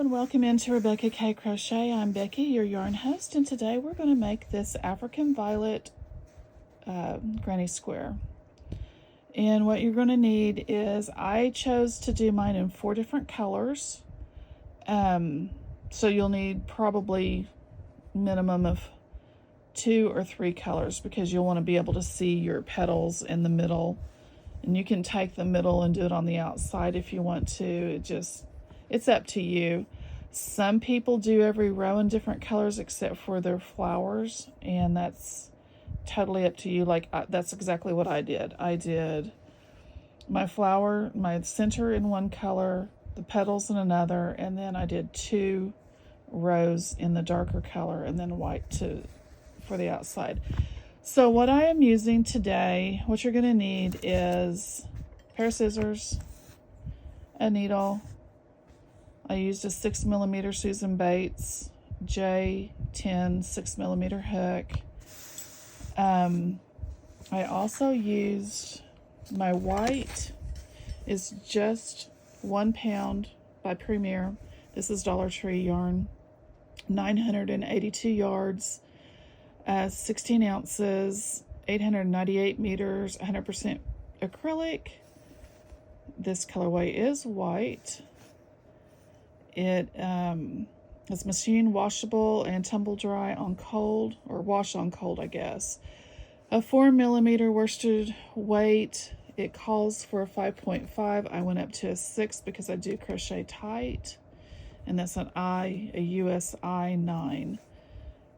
And welcome into Rebecca K Crochet. I'm Becky, your yarn host, and today we're going to make this African Violet granny square. And what you're going to need is, I chose to do mine in 4 different colors. So you'll need probably minimum of 2 or 3 colors because you'll want to be able to see your petals in the middle. And you can take the middle and do it on the outside if you want to. It's up to you. Some people do every row in different colors except for their flowers, and that's totally up to you. That's exactly what I did. I did my flower, my center in one color, the petals in another, and then I did 2 rows in the darker color and then white for the outside. So what I am using today, what you're going to need is a pair of scissors, a needle. I used a 6mm Susan Bates J10 6mm hook. I also used my white is just 1 pound by Premier. This is Dollar Tree yarn, 982 yards, 16 ounces, 898 meters, 100% acrylic. This colorway is white. It is machine washable and tumble dry on cold, or wash on cold, I guess. A 4mm worsted weight. It calls for a 5.5. I went up to a 6 because I do crochet tight, and that's a US I9.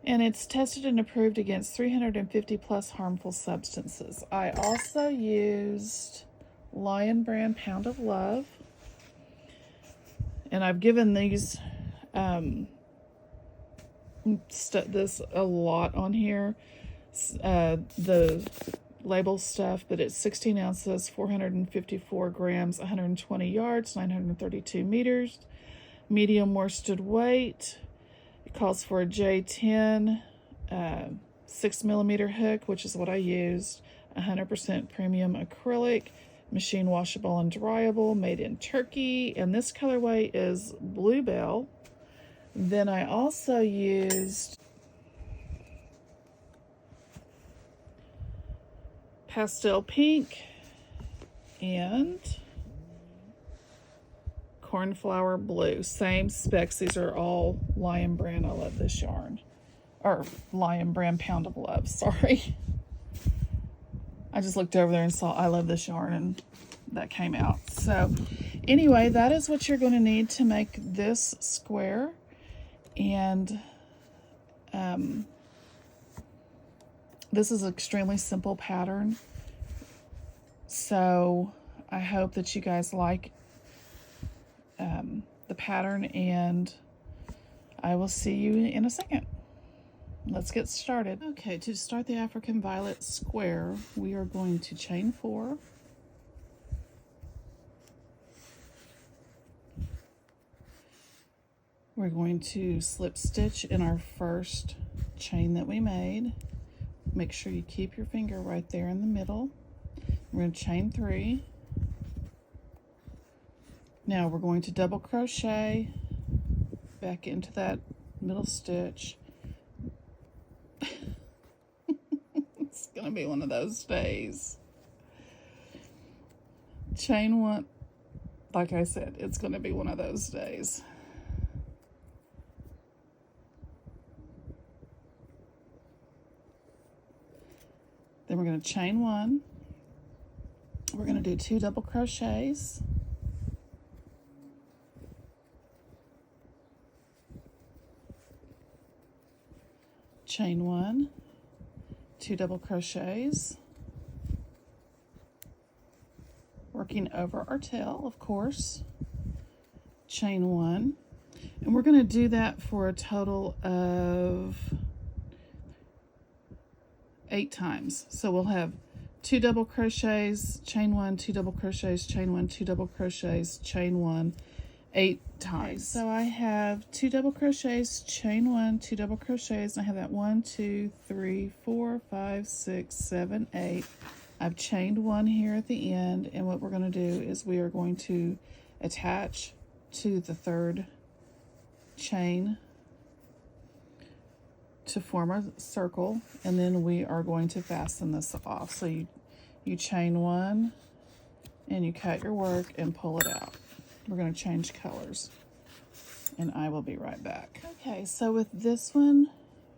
And it's tested and approved against 350 plus harmful substances. I also used Lion Brand Pound of Love. And I've given these this a lot on here, the label stuff, but it's 16 ounces, 454 grams, 120 yards, 932 meters, medium worsted weight. It calls for a J10 6mm hook, which is what I used, 100% premium acrylic, machine washable and dryable, made in Turkey, and this colorway is Bluebell. Then I also used pastel pink and cornflower blue, same specs. These are all Lion Brand. I love this yarn, or Lion Brand Pound of Love, sorry. I just looked over there and saw I love this yarn, and that came out. So anyway, that is what you're going to need to make this square. And this is an extremely simple pattern. So I hope that you guys like the pattern, and I will see you in a second. Let's get started. Okay, to start the African Violet square, we are going to chain 4. We're going to slip stitch in our first chain that we made. Make sure you keep your finger right there in the middle. We're going to chain 3. Now we're going to double crochet back into that middle stitch. It's gonna be one of those days. Chain 1, like I said, it's gonna be one of those days. Then we're gonna chain 1. We're gonna do 2 double crochets. Chain 1, 2 double crochets, working over our tail, of course, chain 1, and we're going to do that for a total of 8 times. So we'll have 2 double crochets, chain 1, 2 double crochets, chain 1, 2 double crochets, chain 1, 8 times. So I have 2 double crochets, chain 1, 2 double crochets, and I have that 1, 2, 3, 4, 5, 6, 7, 8. I've chained 1 here at the end, and what we're going to do is we are going to attach to the third chain to form a circle, and then we are going to fasten this off. So you chain one and you cut your work and pull it out. We're going to change colors, and I will be right back. Okay, so with this one,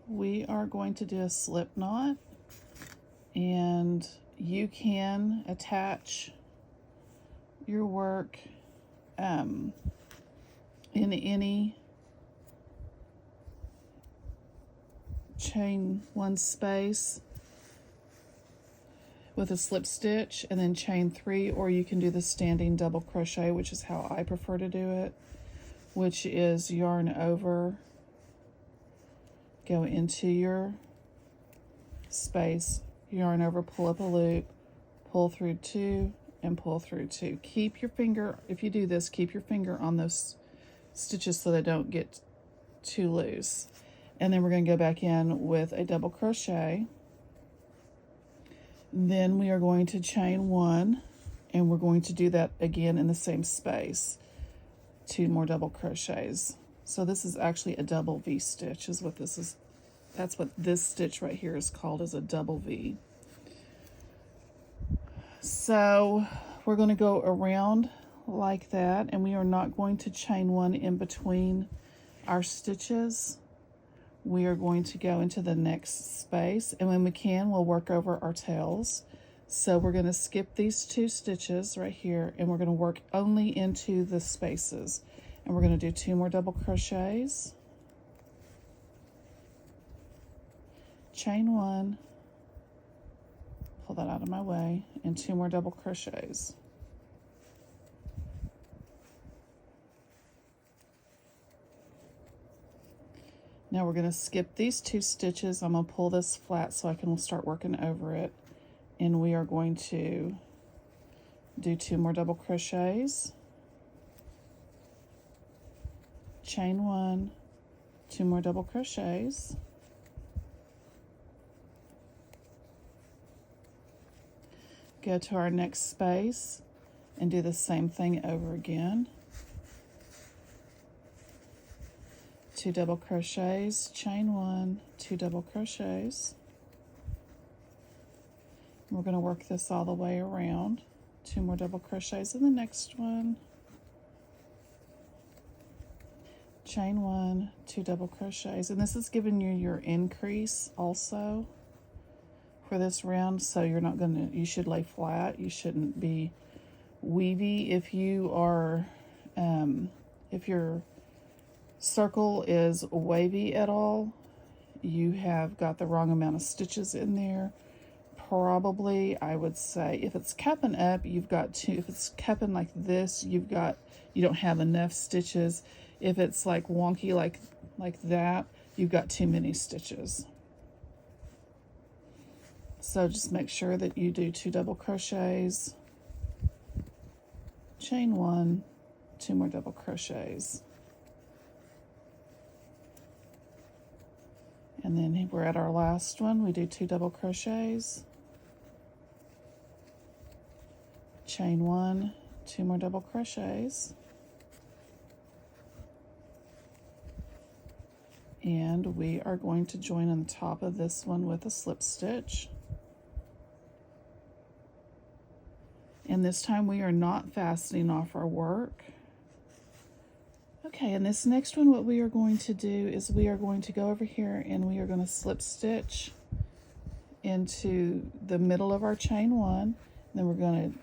we are going to do a slip knot, and you can attach your work in any chain one space with a slip stitch and then chain 3, or you can do the standing double crochet, which is how I prefer to do it, which is yarn over, go into your space, yarn over, pull up a loop, pull through 2, and pull through 2. Keep your finger, if you do this, keep your finger on those stitches so they don't get too loose. And then we're going to go back in with a double crochet. Then we are going to chain 1, and we're going to do that again in the same space. 2 more double crochets. So this is actually a double V stitch is what this is. That's what this stitch right here is called, is a double V. So we're going to go around like that, and we are not going to chain 1 in between our stitches. We are going to go into the next space, and when we can, we'll work over our tails. So we're going to skip these 2 stitches right here, and we're going to work only into the spaces. And we're going to do 2 more double crochets, chain 1, pull that out of my way, and 2 more double crochets. Now we're going to skip these 2 stitches. I'm going to pull this flat so I can start working over it. And we are going to do 2 more double crochets, chain 1, 2 more double crochets, go to our next space and do the same thing over again. 2 double crochets, chain 1, 2 double crochets. We're going to work this all the way around. 2 more double crochets in the next one. Chain 1, 2 double crochets. And this is giving you your increase also for this round, so you're not going to, you should lay flat. You shouldn't be weavy. If you are, if your circle is wavy at all, you have got the wrong amount of stitches in there. Probably, I would say, if it's cupping up, you've got 2. If it's cupping like this, you don't have enough stitches. If it's like wonky like that, you've got too many stitches. So just make sure that you do 2 double crochets, chain 1, 2 more double crochets. And then we're at our last one. We do 2 double crochets, chain 1, 2 more double crochets, and we are going to join on the top of this one with a slip stitch. And this time we are not fastening off our work. Okay, and this next one, what we are going to do is we are going to go over here and we are going to slip stitch into the middle of our chain 1, and then we're going to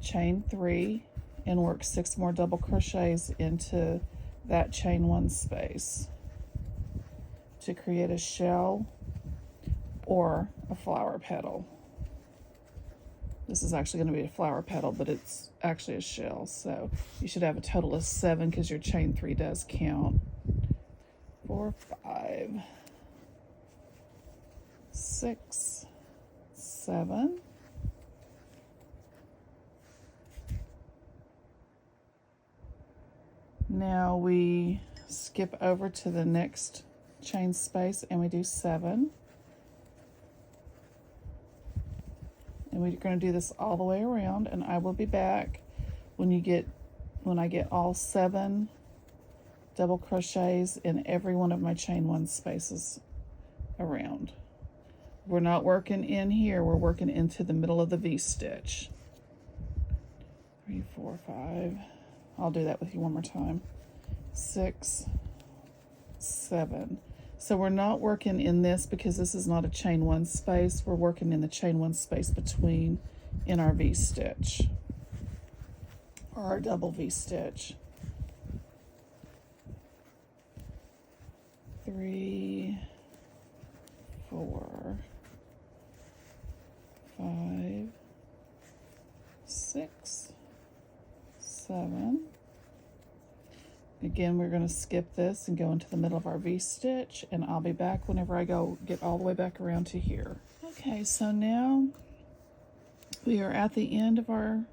chain 3 and work 6 more double crochets into that chain 1 space to create a shell or a flower petal. This is actually going to be a flower petal, but it's actually a shell. So you should have a total of 7 because your chain 3 does count. 4, 5, 6, 7. Now we skip over to the next chain space and we do 7. And we're going to do this all the way around, and I will be back when I get all 7 double crochets in every one of my chain one spaces around. We're not working in here, we're working into the middle of the V-stitch. 3, 4, 5. I'll do that with you one more time. 6, 7. So we're not working in this because this is not a chain one space. We're working in the chain one space between in our V-stitch or our double V-stitch. 3, 4, 5, 6, 7. Again, we're going to skip this and go into the middle of our V-stitch, and I'll be back whenever I get all the way back around to here. Okay, so now we are at the end of our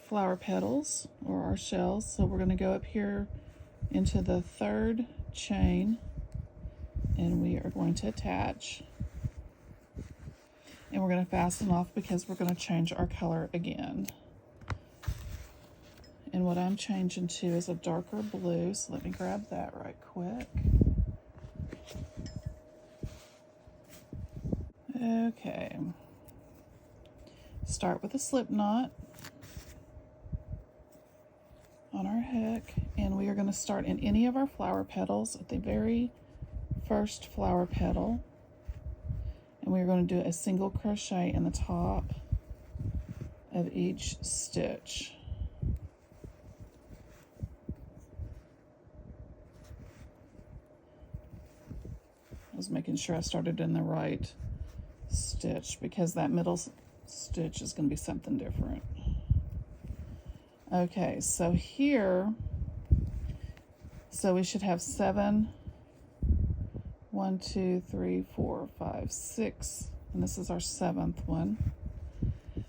flower petals or our shells. So we're going to go up here into the third chain, and we are going to attach. And we're going to fasten off because we're going to change our color again. And what I'm changing to is a darker blue, so let me grab that right quick. Okay. Start with a slip knot on our hook, and we are going to start in any of our flower petals at the very first flower petal, and we're going to do a single crochet in the top of each stitch. I was making sure I started in the right stitch because that middle stitch is going to be something different. Okay, so here, so we should have 7, 1, 2, 3, 4, 5, 6, and this is our 7th one.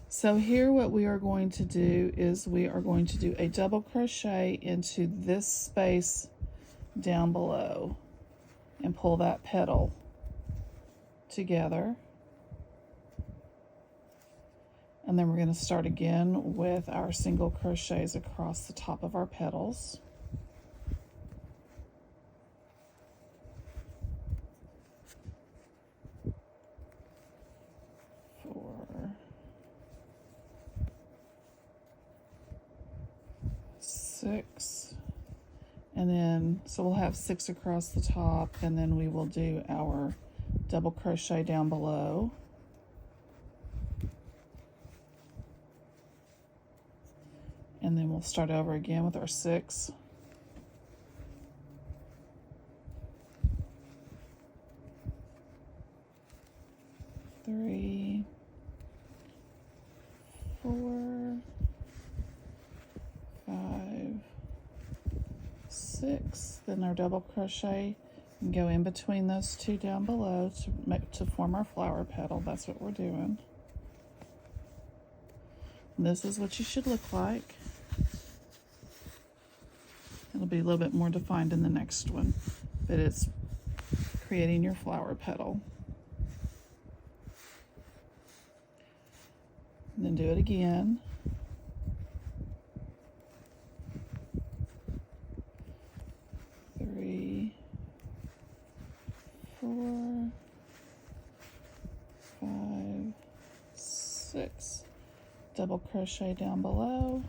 So here what we are going to do is we are going to do a double crochet into this space down below and pull that petal together. And then we're going to start again with our single crochets across the top of our petals. 4, 6, and then so we'll have 6 across the top, and then we will do our double crochet down below. And then we'll start over again with our 6. 3, 4, 5, 6. Then our double crochet and go in between those two down below to form our flower petal. That's what we're doing. And this is what you should look like. It'll be a little bit more defined in the next one, but it's creating your flower petal. And then do it again. Three, 4, 5, 6. Double crochet down below.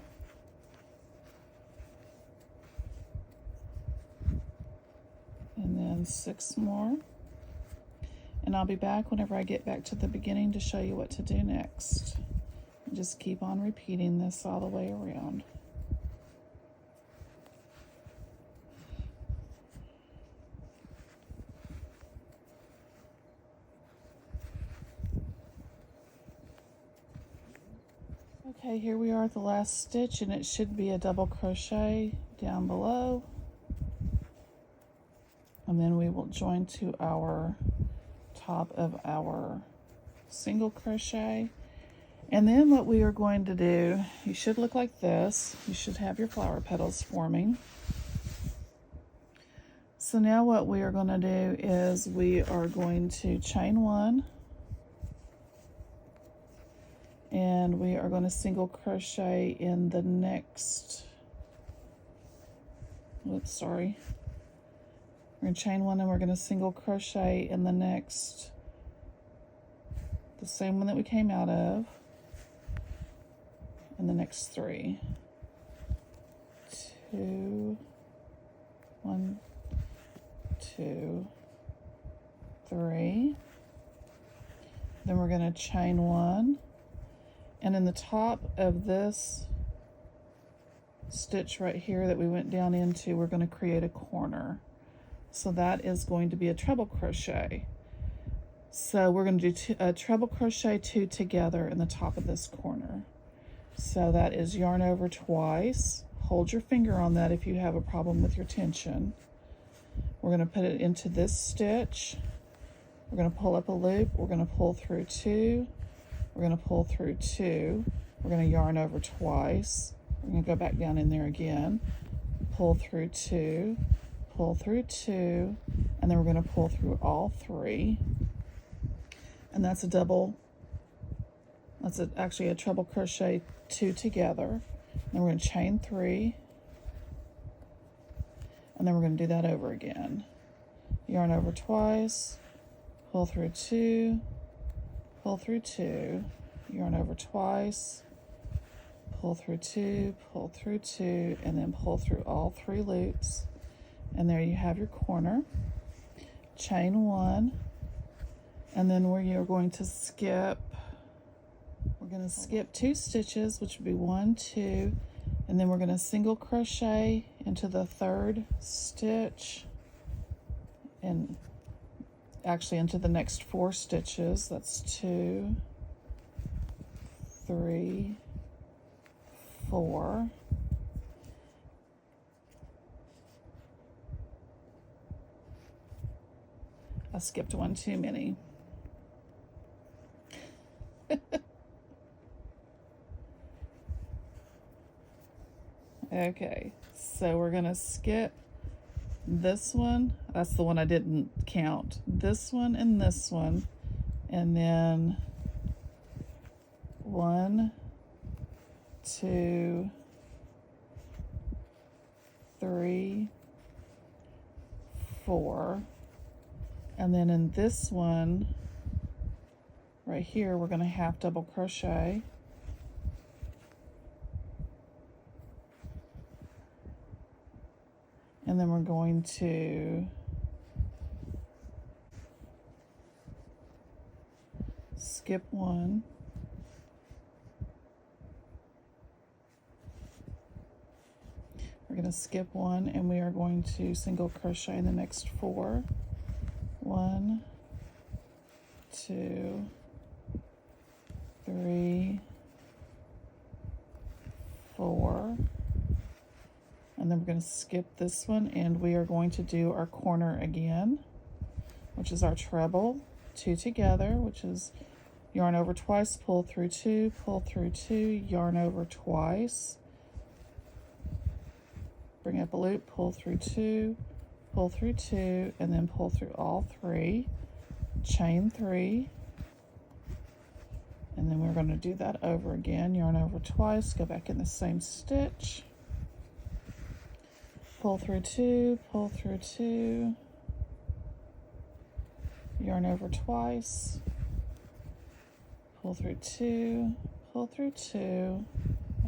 And then 6 more. And I'll be back whenever I get back to the beginning to show you what to do next. And just keep on repeating this all the way around. Okay, here we are at the last stitch, and it should be a double crochet down below. And then we will join to our top of our single crochet. And then what we are going to do, you should look like this. You should have your flower petals forming. So now what we are going to do is we are going to chain 1, and we are going to single crochet in the next Oops, sorry. We're going to chain one and we're going to single crochet in the next, the same one that we came out of, in the next 3. 2, 1, 2, 3. Then we're going to chain one, and in the top of this stitch right here that we went down into, we're going to create a corner. So that is going to be a treble crochet. So we're going to do a treble crochet 2 together in the top of this corner. So that is yarn over twice. Hold your finger on that if you have a problem with your tension. We're going to put it into this stitch. We're going to pull up a loop. We're going to pull through 2. We're going to pull through 2. We're going to yarn over twice. We're going to go back down in there again. Pull through 2. Pull through 2. And then we're going to pull through all 3. And that's a double. That's actually a treble crochet 2 together. Then we're going to chain 3. And then we're going to do that over again. Yarn over twice. Pull through 2, pull through 2, yarn over twice, pull through 2, pull through 2, and then pull through all 3 loops. And there you have your corner. Chain 1, and then you're going to skip, we're going to skip 2 stitches, which would be 1, 2, and then we're going to single crochet into the 3rd stitch, and actually into the next 4 stitches. That's 2, 3, 4. I skipped one too many. Okay, so we're gonna skip this one. That's the one I didn't count. This one and this one, and then 1, 2, 3, 4, and then in this one right here we're going to half double crochet, and then we're going to skip 1, we're going to skip 1, and we are going to single crochet in the next 4. 1, 2, 3, 4, and then we're going to skip this one, and we are going to do our corner again, which is our treble 2 together, which is yarn over twice, pull through 2, pull through 2, yarn over twice, bring up a loop, pull through 2, pull through 2, and then pull through all 3, chain 3, and then we're going to do that over again. Yarn over twice, go back in the same stitch, pull through 2, pull through 2, yarn over twice, pull through 2, pull through 2,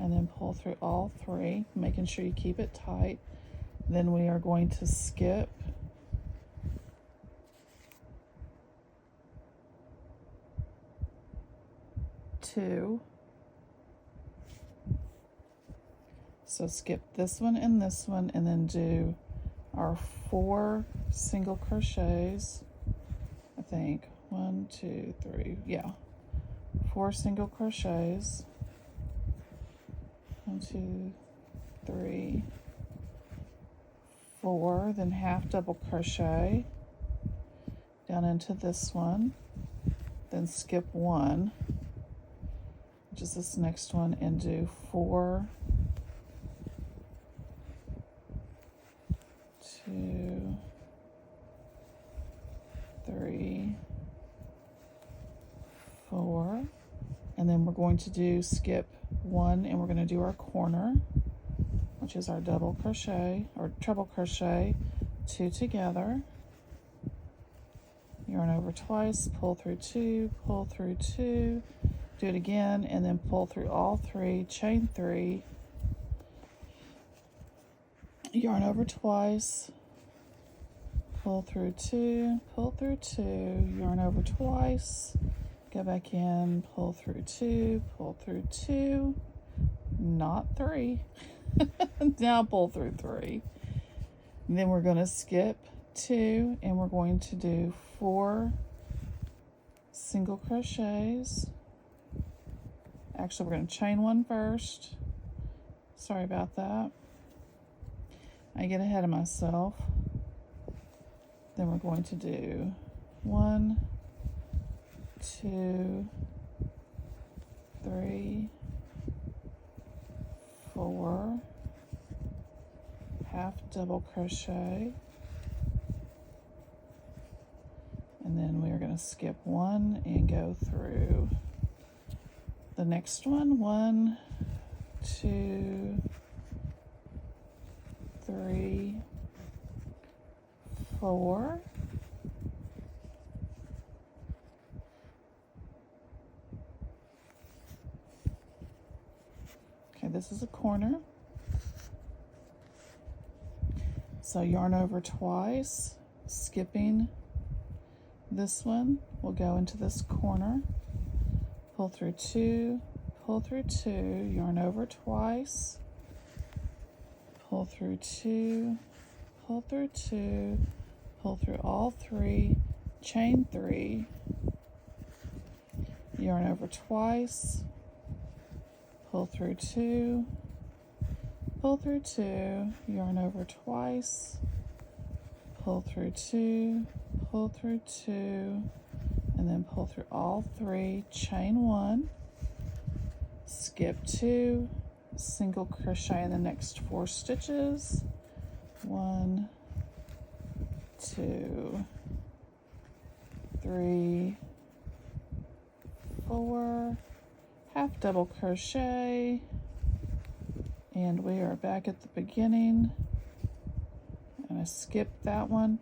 and then pull through all 3, making sure you keep it tight. Then we are going to skip 2. So skip this one and this one, and then do our 4 single crochets. I think 1, 2, 3, yeah, 4 single crochets. 1, 2, 3, 4, then half double crochet down into this one, then skip 1, which is this next one, and do 4, 2, 3, 4, and then we're going to do skip 1, and we're going to do our corner. We're which is our double crochet or treble crochet, 2 together, yarn over twice, pull through 2, pull through 2, do it again, and then pull through all 3, chain 3, yarn over twice, pull through 2, pull through 2, yarn over twice, go back in, pull through 2, pull through 2, not 3. Now pull through 3. And then we're going to skip 2 and we're going to do 4 single crochets. Actually, we're going to chain 1 first. Sorry about that. I get ahead of myself. Then we're going to do 1, 2, 3, 4, half double crochet, and then we are going to skip 1 and go through the next one. 1, 2, 3, 4. Okay, this is a corner. So yarn over twice, skipping this one, we'll go into this corner, pull through 2, pull through 2, yarn over twice, pull through 2, pull through 2, pull through all 3, chain 3, yarn over twice, pull through 2, pull through 2, yarn over twice, pull through 2, pull through 2, and then pull through all 3, chain 1, skip 2, single crochet in the next 4 stitches, 1, 2, 3, 4, half double crochet, and we are back at the beginning. And I skipped that one,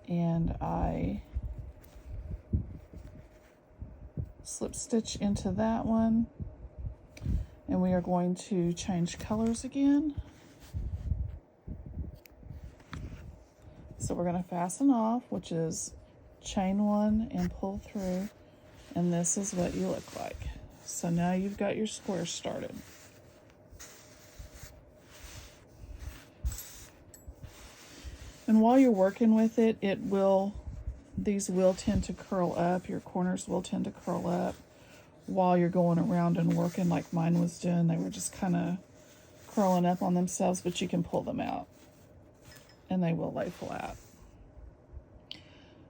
and I slip stitch into that one, and we are going to change colors again. So we're going to fasten off, which is chain 1 and pull through, and this is what you look like. So now you've got your square started. And while you're working with it, these will tend to curl up. Your corners will tend to curl up while you're going around and working like mine was doing. They were just kind of curling up on themselves, but you can pull them out and they will lay flat.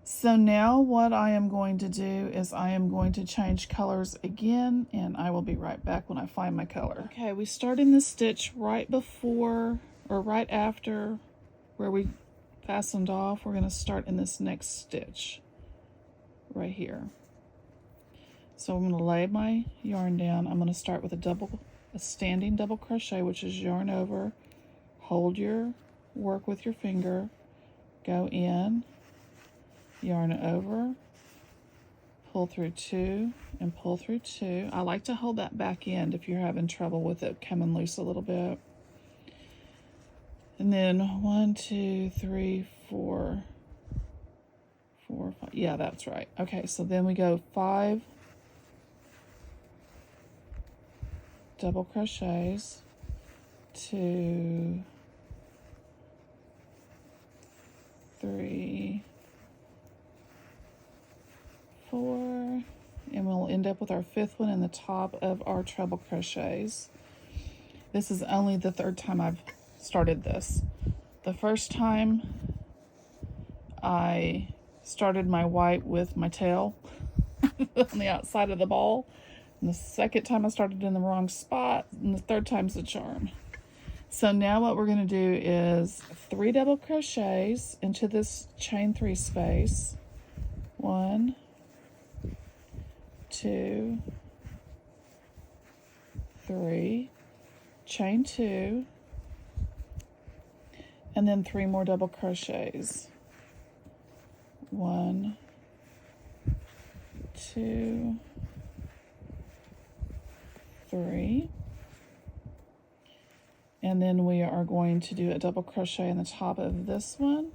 So now what I am going to do is I am going to change colors again, and I will be right back when I find my color. Okay, we start in the stitch right before or right after where we fastened off. We're going to start in this next stitch right here. So I'm going to lay my yarn down. I'm going to start with a standing double crochet, which is yarn over, hold your work with your finger, go in, yarn over, pull through 2 and pull through 2. I like to hold that back end if you're having trouble with it coming loose a little bit. And then 1, 2, 3, 4, 4, 5. Yeah, that's right. Okay, so then we go 5 double crochets, 2, 3, 4, and we'll end up with our 5th one in the top of our treble crochets. This is only the 3rd time I've started this. The first time I started my white with my tail on the outside of the ball, and the 2nd time I started in the wrong spot, and the 3rd time's the charm. So now what we're going to do is 3 double crochets into this chain 3 space. 1, 2, 3, chain 2, and then 3 more double crochets. 1, 2, 3, and then we are going to do a double crochet in the top of this one,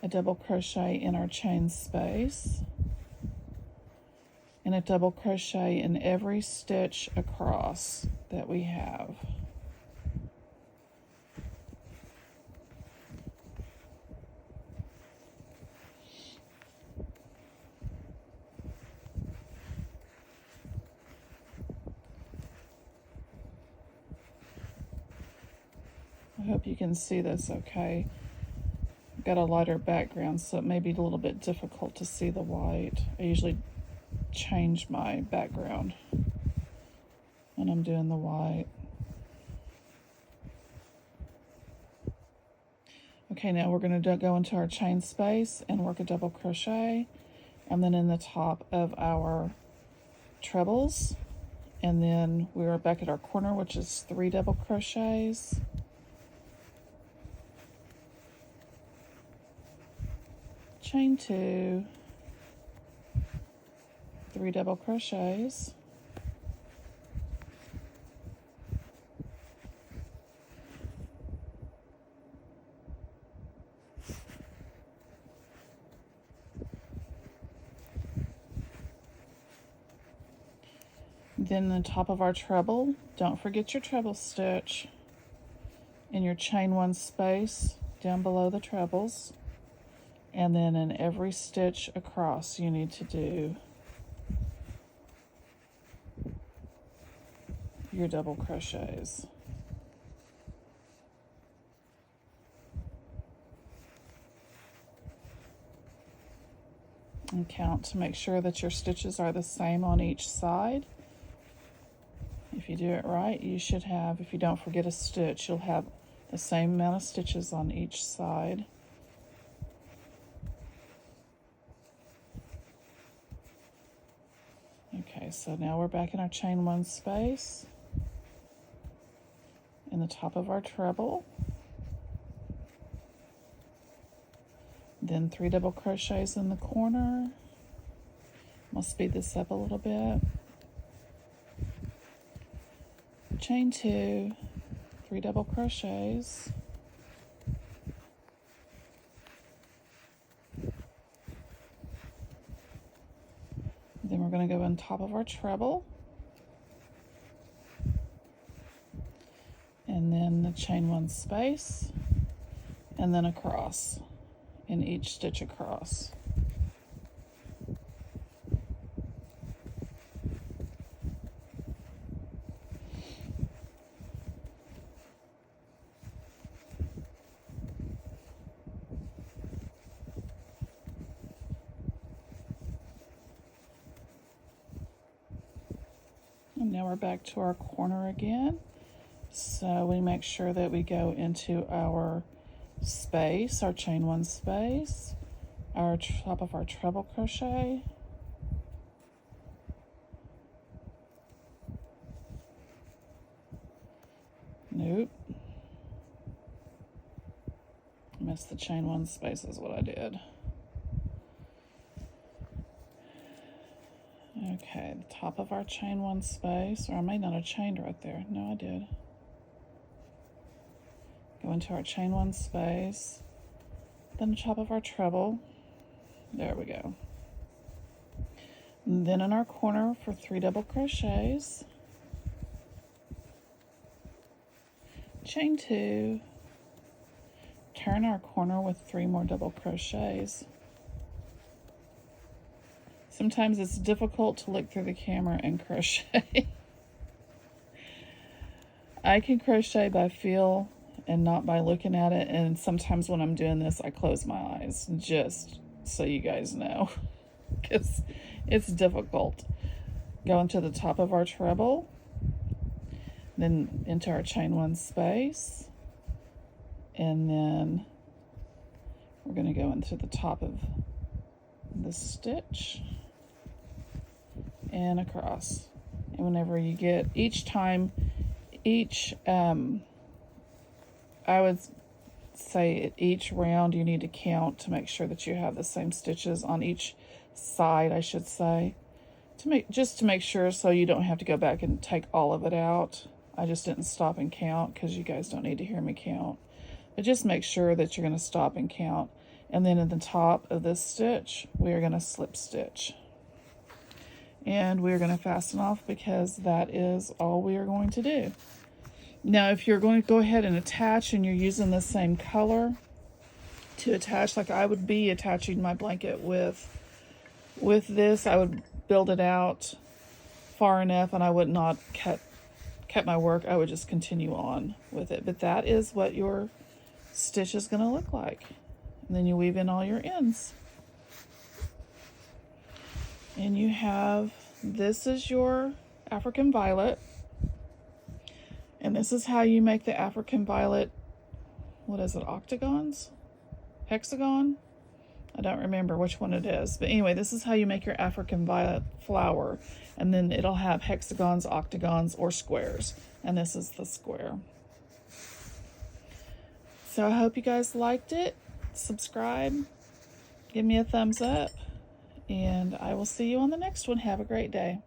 a double crochet in our chain space, and a double crochet in every stitch across that we have. I hope you can see this okay. I've got a lighter background, so it may be a little bit difficult to see the white. I usually change my background when I'm doing the white. Okay, now we're going to go into our chain space and work a double crochet, and then in the top of our trebles, and then we're back at our corner, which is 3 double crochets. Chain 2, 3 double crochets, then the top of our treble, don't forget your treble stitch in your chain 1 space down below the trebles. And then in every stitch across, you need to do your double crochets. And count to make sure that your stitches are the same on each side. If you do it right, you should have, if you don't forget a stitch, you'll have the same amount of stitches on each side. Okay, so now we're back in our chain 1 space in the top of our treble, then 3 double crochets in the corner. I'll speed this up a little bit. Chain 2, 3 double crochets, then we're going to go on top of our treble, and then the chain 1 space, and then across in each stitch across. And now we're back to our corner again. So we make sure that we go into our space, our chain 1 space, our top of our treble crochet, nope, missed the chain 1 space is what I did. Okay, the top of our chain 1 space, or I may not have chained right there. No, I did. Go into our chain 1 space, then the top of our treble. There we go. And then in our corner for 3 double crochets, chain 2, turn our corner with 3 more double crochets. Sometimes it's difficult to look through the camera and crochet. I can crochet by feel and not by looking at it, and sometimes when I'm doing this I close my eyes, just so you guys know, because it's difficult. Go into the top of our treble, then into our chain 1 space, and then we're going to go into the top of the stitch and across. And whenever you get, each I would say at each round you need to count to make sure that you have the same stitches on each side, I should say. Just to make sure, so you don't have to go back and take all of it out. I just didn't stop and count because you guys don't need to hear me count. But just make sure that you're going to stop and count. And then at the top of this stitch, we are going to slip stitch. And we're going to fasten off because that is all we are going to do. Now, if you're going to go ahead and attach and you're using the same color to attach, like I would be attaching my blanket with this, I would build it out far enough and I would not cut my work. I would just continue on with it. But that is what your stitch is going to look like. And then you weave in all your ends. And you have, this is your African violet. And this is how you make the African violet, what is it, octagons? Hexagon? I don't remember which one it is. But anyway, this is how you make your African violet flower. And then it'll have hexagons, octagons, or squares. And this is the square. So I hope you guys liked it. Subscribe. Give me a thumbs up. And I will see you on the next one. Have a great day.